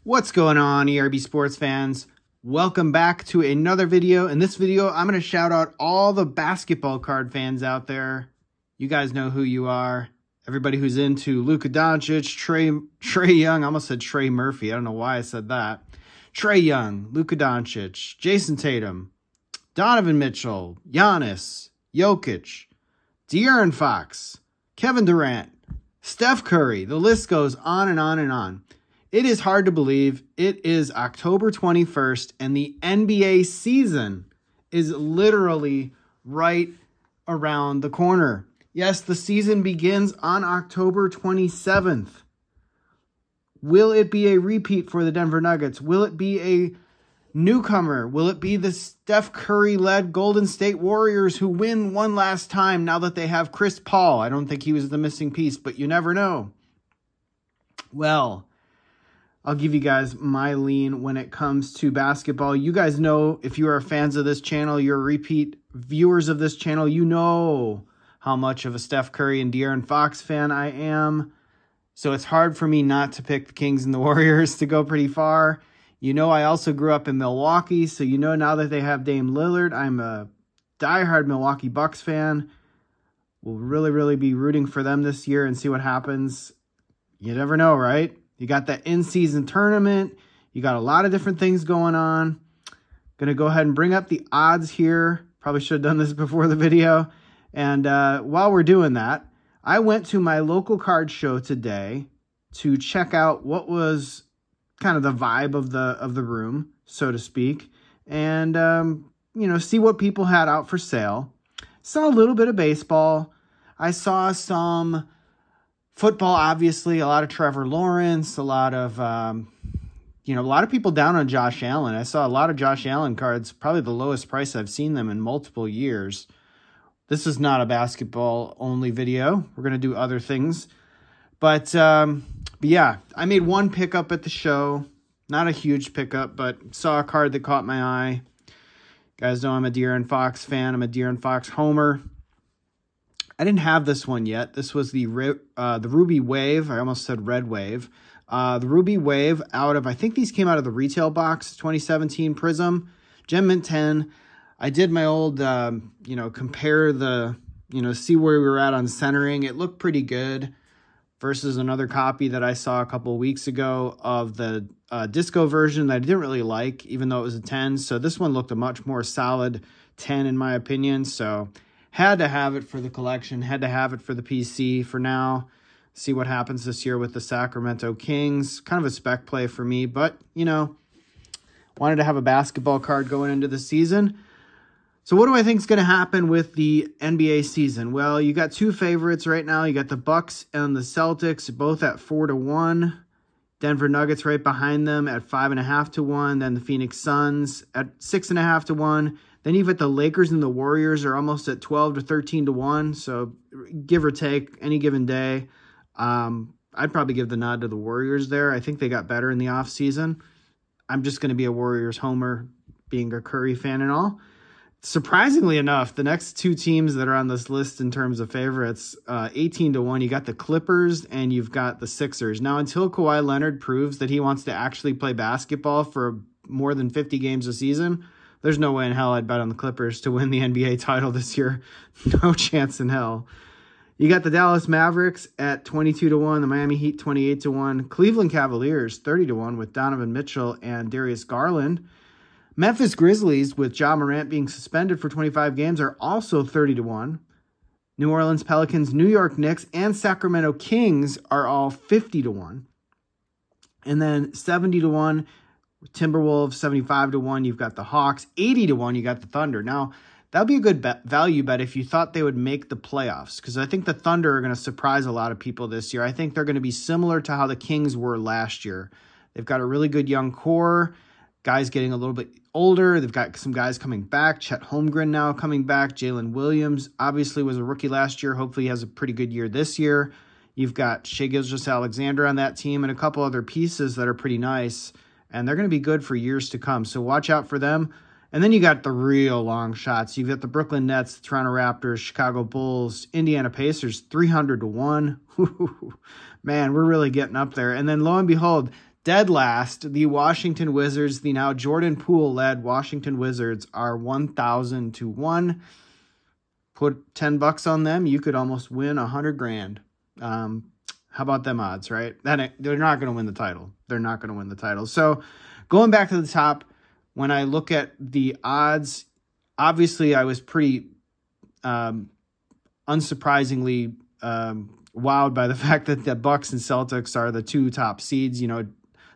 What's going on, ERB sports fans? Welcome back to another video. In this video, I'm going to shout out all the basketball card fans out there. You guys know who you are. Everybody who's into Luka Doncic, Trae Young. I almost said Trey Murphy. I don't know why I said that. Trae Young, Luka Doncic, Jason Tatum, Donovan Mitchell, Giannis, Jokic, De'Aaron Fox, Kevin Durant, Steph Curry. The list goes on and on and on. It is hard to believe it is October 21st and the NBA season is literally right around the corner. Yes, the season begins on October 27th. Will it be a repeat for the Denver Nuggets? Will it be a newcomer? Will it be the Steph Curry-led Golden State Warriors who win one last time now that they have Chris Paul? I don't think he was the missing piece, but you never know. Well, I'll give you guys my lean when it comes to basketball. You guys know, if you are fans of this channel, you're repeat viewers of this channel, you know how much of a Steph Curry and De'Aaron Fox fan I am. So it's hard for me not to pick the Kings and the Warriors to go pretty far. You know, I also grew up in Milwaukee, so you know now that they have Dame Lillard, I'm a diehard Milwaukee Bucks fan. We'll really be rooting for them this year and see what happens. You never know, right? You got that in-season tournament. You got a lot of different things going on. Going to go ahead and bring up the odds here. Probably should have done this before the video. And while we're doing that, I went to my local card show today to check out what was kind of the vibe of the room, so to speak. And, you know, see what people had out for sale. Saw a little bit of baseball. I saw some football, obviously, a lot of Trevor Lawrence, a lot of, you know, a lot of people down on Josh Allen. I saw a lot of Josh Allen cards, probably the lowest price I've seen them in multiple years. This is not a basketball-only video. We're going to do other things. But yeah, I made one pickup at the show. Not a huge pickup, but saw a card that caught my eye. You guys know I'm a De'Aaron Fox fan. I'm a De'Aaron Fox homer. I didn't have this one yet. This was the Ruby Wave. I almost said Red Wave. The Ruby Wave out of, I think these came out of the retail box, 2017 Prism. Gem Mint 10. I did my old, you know, compare the, you know, see where we were at on centering. It looked pretty good versus another copy that I saw a couple of weeks ago of the disco version that I didn't really like, even though it was a 10. So this one looked a much more solid 10 in my opinion. So had to have it for the collection, had to have it for the PC for now. See what happens this year with the Sacramento Kings. Kind of a spec play for me, but, you know, wanted to have a basketball card going into the season. So what do I think is going to happen with the NBA season? Well, you got two favorites right now. You got the Bucks and the Celtics, both at 4-1. Denver Nuggets right behind them at 5.5-1. Then the Phoenix Suns at 6.5-1. Then you've got the Lakers and the Warriors are almost at 12 to 13-1. So give or take any given day. I'd probably give the nod to the Warriors there. I think they got better in the offseason. I'm just going to be a Warriors homer, being a Curry fan and all. Surprisingly enough, the next two teams that are on this list in terms of favorites, 18-1, you got the Clippers and you've got the Sixers. Now, until Kawhi Leonard proves that he wants to actually play basketball for more than 50 games a season, there's no way in hell I'd bet on the Clippers to win the NBA title this year. No chance in hell. You got the Dallas Mavericks at 22-1, the Miami Heat 28-1, Cleveland Cavaliers 30-1 with Donovan Mitchell and Darius Garland. Memphis Grizzlies, with Ja Morant being suspended for 25 games, are also 30-1. New Orleans Pelicans, New York Knicks, and Sacramento Kings are all 50-1. And then 70-1, Timberwolves, 75-1, you've got the Hawks. 80-1, you got the Thunder. Now, that would be a good value bet if you thought they would make the playoffs, because I think the Thunder are going to surprise a lot of people this year. I think they're going to be similar to how the Kings were last year. They've got a really good young core. Guys getting a little bit older. They've got some guys coming back. Chet Holmgren now coming back. Jalen Williams obviously was a rookie last year. Hopefully he has a pretty good year this year. You've got Shai Gilgeous-Alexander on that team and a couple other pieces that are pretty nice. And they're going to be good for years to come. So watch out for them. And then you got the real long shots. You've got the Brooklyn Nets, the Toronto Raptors, Chicago Bulls, Indiana Pacers, 300-1. Man, we're really getting up there. And then lo and behold, Dead last, the Washington Wizards, the now Jordan Poole-led Washington Wizards are 1,000 to 1. Put $10 on them, you could almost win $100 grand. How about them odds, right? They're not going to win the title. They're not going to win the title. So going back to the top, when I look at the odds, obviously I was pretty unsurprisingly wowed by the fact that the Bucks and Celtics are the two top seeds. You know,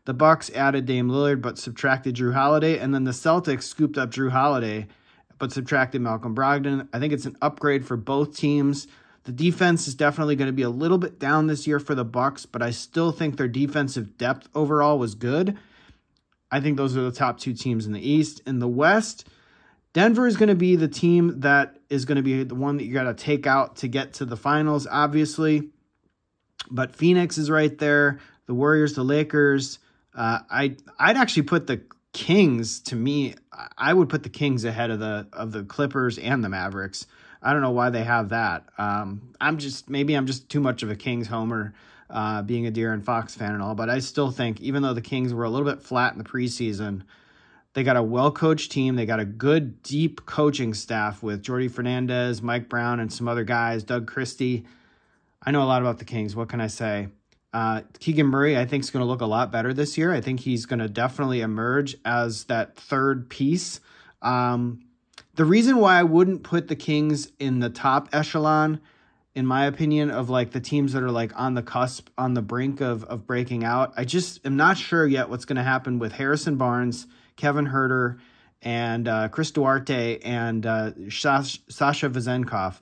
the Bucks added Dame Lillard but subtracted Jrue Holiday, and then the Celtics scooped up Jrue Holiday but subtracted Malcolm Brogdon. I think it's an upgrade for both teams. The defense is definitely going to be a little bit down this year for the Bucks, but I still think their defensive depth overall was good. I think those are the top two teams in the East. In the West, Denver is going to be the team that is going to be the one that you got to take out to get to the finals, obviously. But Phoenix is right there. The Warriors, the Lakers. I'd actually put the Kings, to me, I would put the Kings ahead of the Clippers and the Mavericks. I don't know why they have that. Maybe I'm just too much of a Kings homer, being a De'Aaron Fox fan and all, but I still think even though the Kings were a little bit flat in the preseason, they got a well-coached team. They got a good, deep coaching staff with Jordi Fernandez, Mike Brown, and some other guys, Doug Christie. I know a lot about the Kings. What can I say? Keegan Murray, I think, is going to look a lot better this year. I think he's going to definitely emerge as that third piece. The reason why I wouldn't put the Kings in the top echelon, in my opinion, of like the teams that are like on the cusp, on the brink of breaking out, I just am not sure yet what's going to happen with Harrison Barnes, Kevin Huerter, and Chris Duarte, and Sasha Vezenkov. I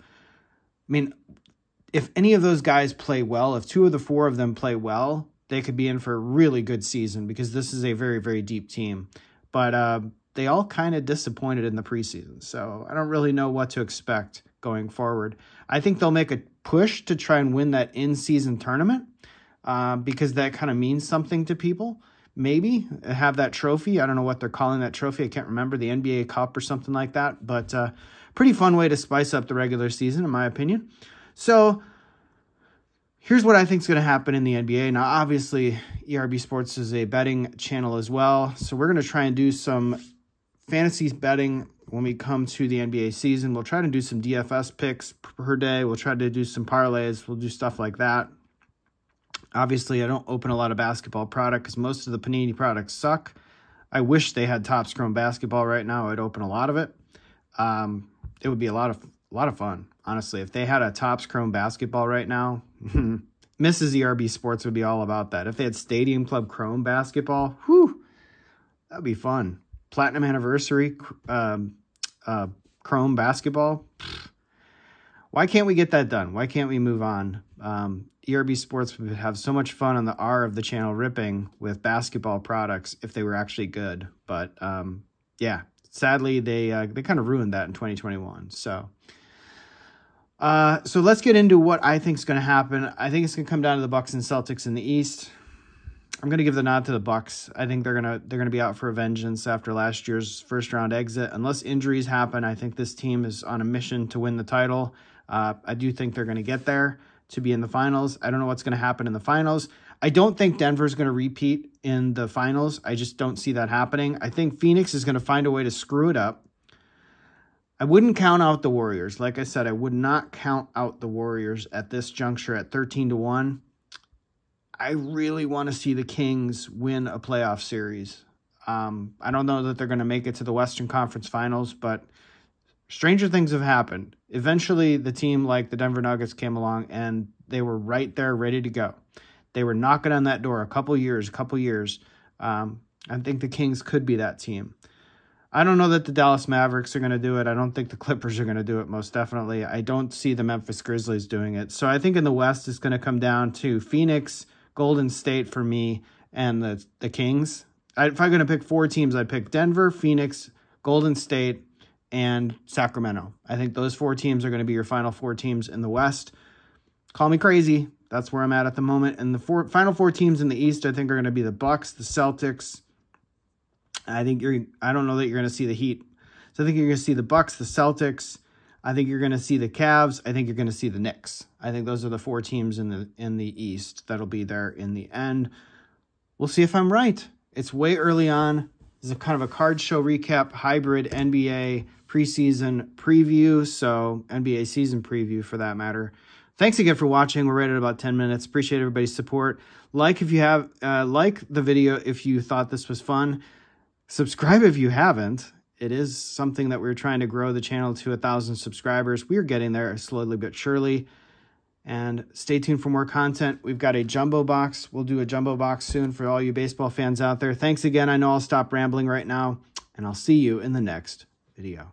mean, if any of those guys play well, if two of the four of them play well, they could be in for a really good season because this is a very, very deep team. But they all kind of disappointed in the preseason, so I don't really know what to expect going forward. I think they'll make a push to try and win that in-season tournament because that kind of means something to people. Maybe have that trophy. I don't know what they're calling that trophy. I can't remember, the NBA Cup or something like that. But pretty fun way to spice up the regular season, in my opinion. So here's what I think is going to happen in the NBA. Now, obviously, ERB Sports is a betting channel as well. So we're going to try and do some fantasy betting when we come to the NBA season. We'll try to do some DFS picks per day. We'll try to do some parlays. We'll do stuff like that. Obviously, I don't open a lot of basketball product because most of the Panini products suck. I wish they had Topps Chrome basketball right now. I'd open a lot of it. It would be a lot of fun, honestly. If they had a Topps Chrome basketball right now, Mrs. ERB Sports would be all about that. If they had Stadium Club Chrome basketball, whew, that'd be fun. Platinum Anniversary Chrome basketball. Why can't we get that done? Why can't we move on? ERB Sports would have so much fun on the R of the channel ripping with basketball products if they were actually good. But yeah, sadly, they kind of ruined that in 2021. So let's get into what I think is going to happen. I think it's going to come down to the Bucks and Celtics in the East. I'm going to give the nod to the Bucks. I think they're going to be out for a vengeance after last year's first round exit. Unless injuries happen, I think this team is on a mission to win the title. I do think they're going to get there to be in the finals. I don't know what's going to happen in the finals. I don't think Denver's going to repeat in the finals. I just don't see that happening. I think Phoenix is going to find a way to screw it up. I wouldn't count out the Warriors. Like I said, I would not count out the Warriors at this juncture at 13-1. I really want to see the Kings win a playoff series. I don't know that they're going to make it to the Western Conference Finals, but stranger things have happened. Eventually, the team like the Denver Nuggets came along, and they were right there, ready to go. They were knocking on that door a couple years. I think the Kings could be that team. I don't know that the Dallas Mavericks are going to do it. I don't think the Clippers are going to do it, most definitely. I don't see the Memphis Grizzlies doing it. So I think in the West, it's going to come down to Phoenix, Golden State for me, and the Kings. If I'm going to pick four teams, I'd pick Denver, Phoenix, Golden State, and Sacramento. I think those four teams are going to be your final four teams in the West. Call me crazy. That's where I'm at the moment. And the final four teams in the East, I think, are going to be the Bucks, the Celtics. I don't know that you're going to see the Heat. So I think you're going to see the Bucks, the Celtics. I think you're going to see the Cavs. I think you're going to see the Knicks. I think those are the four teams in the East that'll be there in the end. we'll see if I'm right. It's way early on. This is a kind of a card show recap, hybrid NBA preseason preview, so NBA season preview for that matter. Thanks again for watching. We're right at about 10 minutes. Appreciate everybody's support. Like if you have, like the video if you thought this was fun. Subscribe if you haven't. It is something that we're trying to grow the channel to 1,000 subscribers. We're getting there slowly but surely. And stay tuned for more content. We've got a jumbo box. We'll do a jumbo box soon for all you baseball fans out there. Thanks again. I know I'll stop rambling right now, and I'll see you in the next video.